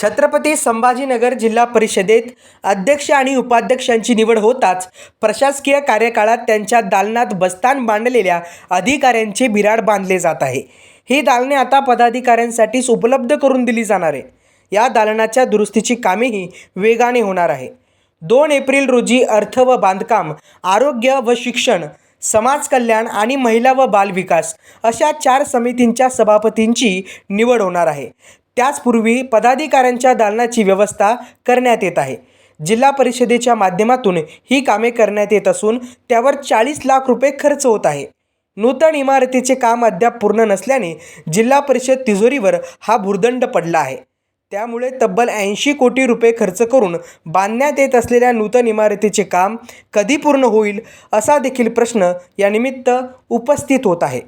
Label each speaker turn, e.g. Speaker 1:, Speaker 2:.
Speaker 1: छत्रपती संभाजीनगर जिल्हा परिषदेत अध्यक्ष आणि उपाध्यक्षांची निवड होताच प्रशासकीय कार्यकाळात त्यांच्या दालनात बस्तान बांधलेल्या अधिकाऱ्यांचे बिऱ्हाड बांधले जात आहे। ही दालने आता पदाधिकाऱ्यांसाठीच उपलब्ध करून दिली जाणार आहे। या दालनाच्या दुरुस्तीची कामेही वेगाने होणार आहे। 2 एप्रिल रोजी अर्थ व बांधकाम, आरोग्य व शिक्षण, समाज कल्याण आणि महिला व बाल विकास अशा 4 समितींच्या सभापतींची निवड होणार आहे। त्याचपूर्वी पदाधिकाऱ्यांच्या दालनाची व्यवस्था करण्यात येत आहे। जिल्हा परिषदेच्या माध्यमातून ही कामे करण्यात येत असून त्यावर 40 लाख रुपये खर्च होत आहे। नूतन इमारतीचे काम अद्याप पूर्ण नसल्याने जिल्हा परिषद तिजोरीवर हा भुर्दंड पडला आहे। त्यामुळे तब्बल 80 कोटी रुपये खर्च करून बांधण्यात येत असलेल्या नूतन इमारतीचे काम कधी पूर्ण होईल असा देखील प्रश्न यानिमित्त उपस्थित होत आहे।